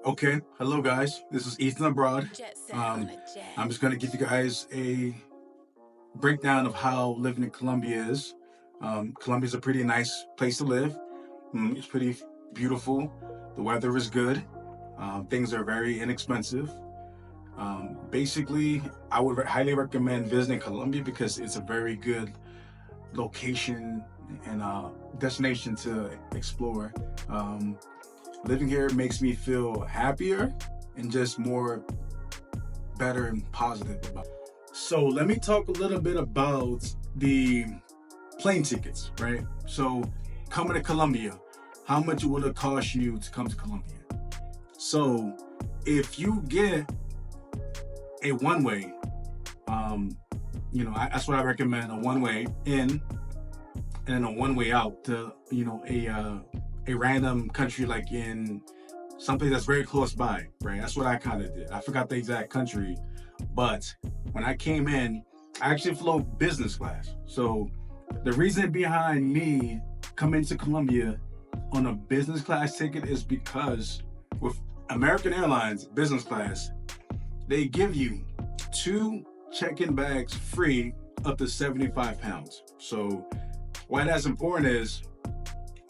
Okay, hello guys. This is Ethan Abroad. Jet set on Um, a I'm jet. just gonna give you guys a breakdown of how living in Colombia is. Colombia is a pretty nice place to live. It's pretty beautiful. The weather is good. Things are very inexpensive. Basically, I would highly recommend visiting Colombia because it's a very good location and destination to explore. Um, Living here makes me feel happier and just more better and positive about it. So let me talk a little bit about the plane tickets, right? So coming to Colombia, how much would it cost you to come to Colombia? So if you get a one way, um, that's what I recommend: a one way in and a one way out to a random country like in someplace that's very close by, right? That's what I kind of did. I forgot the exact country, but when I came in, I actually flew business class. So the reason behind me coming to Colombia on a business class ticket is because with American Airlines business class, they give you two check-in bags free up to 75 pounds. So why that's important is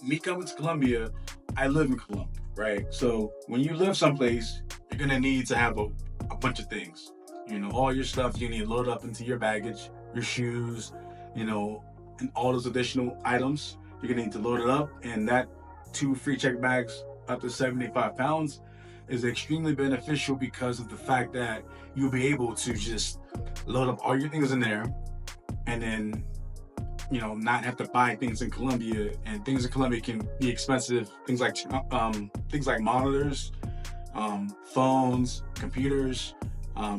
me coming to Colombia, I live in Colombia, right? So when you live someplace, you're gonna need to have a bunch of things. All your stuff you need to load up into your baggage, your shoes, and all those additional items. You're gonna need to load it up, and that two free check bags up to 75 pounds is extremely beneficial because of the fact that you'll be able to just load up all your things in there and then not have to buy things in Colombia, and things in Colombia can be expensive. Things like monitors, phones, computers,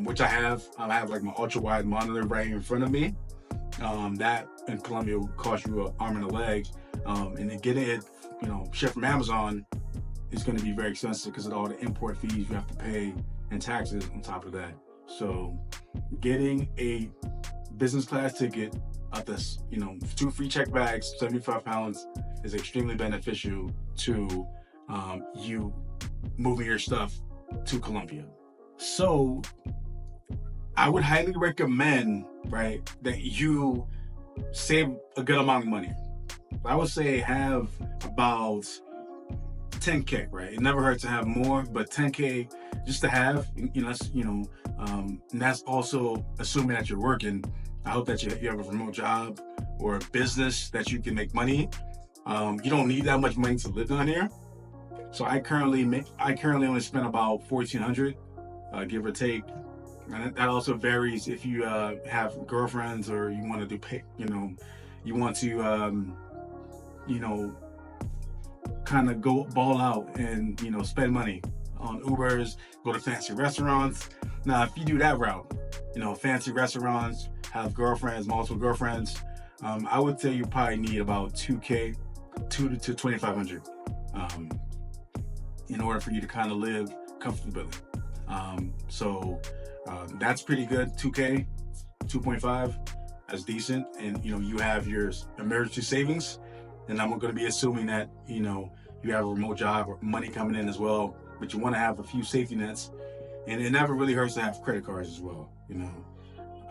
which I have. I have like my ultra wide monitor right in front of me. That in Colombia will cost you an arm and a leg, and then getting it, shipped from Amazon is going to be very expensive because of all the import fees you have to pay and taxes on top of that. So, getting a business class ticket at this, two free check bags, 75 pounds, is extremely beneficial to you moving your stuff to Colombia. So I would highly recommend, right, that you save a good amount of money. I would say have about 10K, right? It never hurts to have more, but 10K just to have, and that's also assuming that you're working. I hope that you have a remote job or a business that you can make money. You don't need that much money to live down here. So I currently only spend about 1,400, give or take. And that also varies if you have girlfriends or you want to you want to, kind of go ball out and spend money on Ubers, go to fancy restaurants. Now, if you do that route, fancy restaurants, have girlfriends, multiple girlfriends, I would say you probably need about 2K, 2 to 2,500, in order for you to kind of live comfortably. So that's pretty good. 2K, 2.5, that's decent. And you have your emergency savings. And I'm going to be assuming that you have a remote job or money coming in as well, but you want to have a few safety nets. And it never really hurts to have credit cards as well.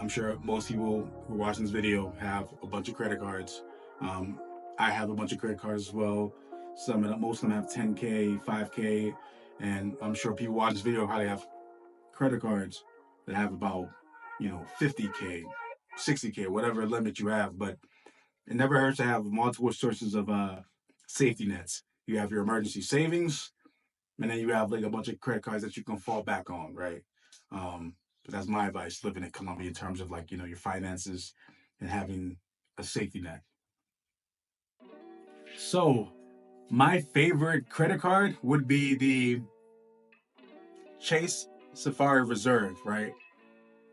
I'm sure most people who are watching this video have a bunch of credit cards. I have a bunch of credit cards as well. Most of them have 10K, 5K, and I'm sure people watching this video probably have credit cards that have about 50K, 60K, whatever limit you have. But it never hurts to have multiple sources of safety nets. You have your emergency savings, and then you have like a bunch of credit cards that you can fall back on, right? But that's my advice living in Colombia in terms of like your finances and having a safety net. So my favorite credit card would be the Chase Sapphire Reserve, right?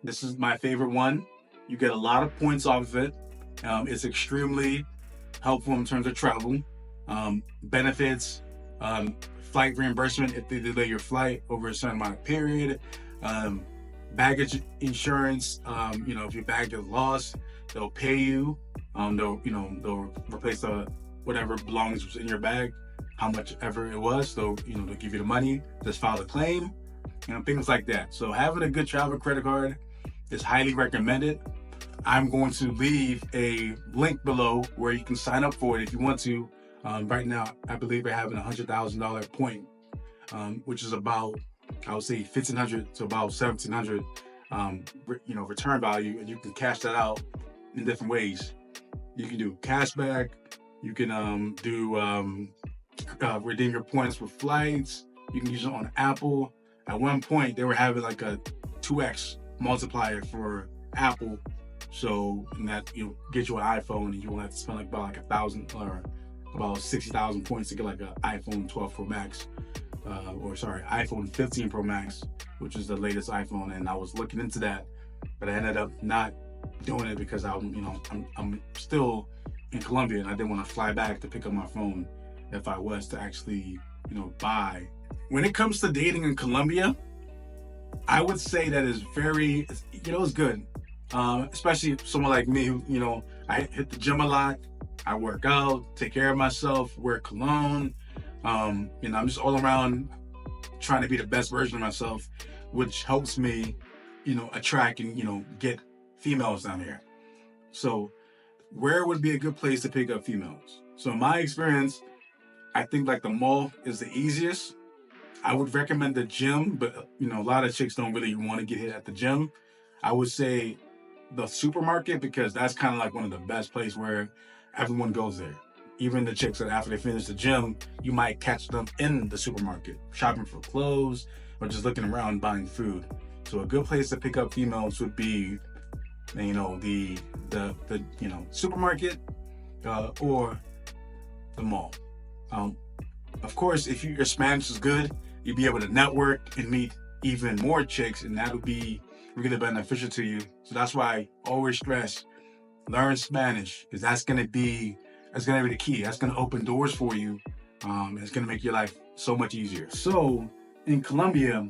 This is my favorite one. You get a lot of points off of it. It's extremely helpful in terms of travel, benefits, flight reimbursement if they delay your flight over a certain amount of period, baggage insurance. If your bag gets lost, they'll pay you. They'll replace whatever belongings in your bag. how much ever it was. So, they'll give you the money, just file a claim, things like that. So having a good travel credit card is highly recommended. I'm going to leave a link below where you can sign up for it if you want to. Right now, I believe we're having $100,000 point, which is about, I would say, $1,500 to about $1,700, return value, and you can cash that out in different ways. You can do cashback. You can redeem your points for flights. You can use it on Apple. At one point, they were having like a 2x multiplier for Apple. So that get you an iPhone, and you won't have to spend about 1,000 or about 60,000 points to get like an iPhone 12 Pro Max, iPhone 15 Pro Max, which is the latest iPhone. And I was looking into that, but I ended up not doing it because I'm still in Colombia, and I didn't want to fly back to pick up my phone if I was to actually buy. When it comes to dating in Colombia, I would say that is very, it's good. Especially someone like me who, I hit the gym a lot, I work out, take care of myself, wear cologne. I'm just all around trying to be the best version of myself, which helps me, attract and, get females down here. So where would be a good place to pick up females? So in my experience, I think like the mall is the easiest. I would recommend the gym, but a lot of chicks don't really want to get hit at the gym. I would say the supermarket, because that's kind of like one of the best places where everyone goes there. Even the chicks that after they finish the gym, you might catch them in the supermarket, shopping for clothes or just looking around buying food. So a good place to pick up females would be, the supermarket or the mall. Of course, if your Spanish is good, you'll be able to network and meet even more chicks, and that'll be really beneficial to you. So that's why I always stress, learn Spanish, because that's gonna be the key. That's gonna open doors for you. It's gonna make your life so much easier. So in Colombia,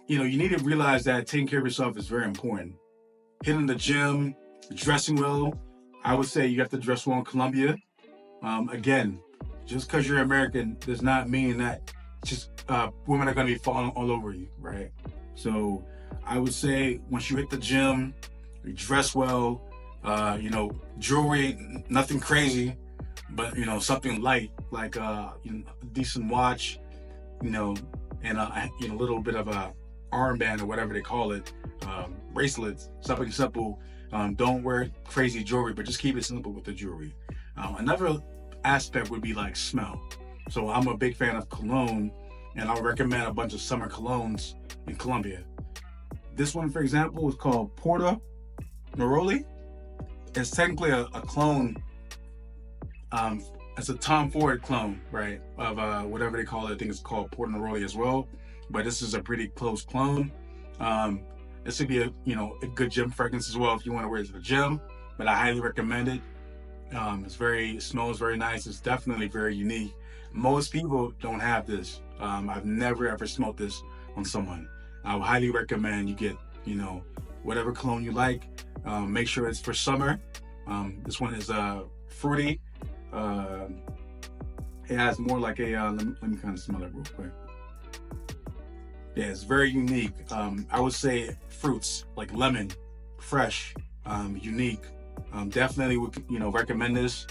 you need to realize that taking care of yourself is very important. Hitting the gym, dressing well. I would say you have to dress well in Colombia. Again, just because you're American does not mean that just women are gonna be falling all over you, right? So I would say once you hit the gym, you dress well, jewelry, nothing crazy, but something light, like a decent watch, and a little bit of a armband or whatever they call it, bracelets, something simple. Don't wear crazy jewelry, but just keep it simple with the jewelry. Another aspect would be like smell. So I'm a big fan of cologne, and I'll recommend a bunch of summer colognes in Colombia. This one, for example, is called Porta Neroli. It's technically a clone. It's a Tom Ford clone, right, of whatever they call it. I think it's called Porta Neroli as well, but this is a pretty close clone. This would be a good gym fragrance as well if you want to wear it to the gym, but I highly recommend it. It smells very nice. It's definitely very unique. Most people don't have this. I've never ever smelled this on someone. I would highly recommend you get, whatever cologne you like. Make sure it's for summer. This one is fruity. It has more like a, let me kind of smell it real quick. Yeah, it's very unique. I would say fruits like lemon, fresh, unique. Definitely would recommend this.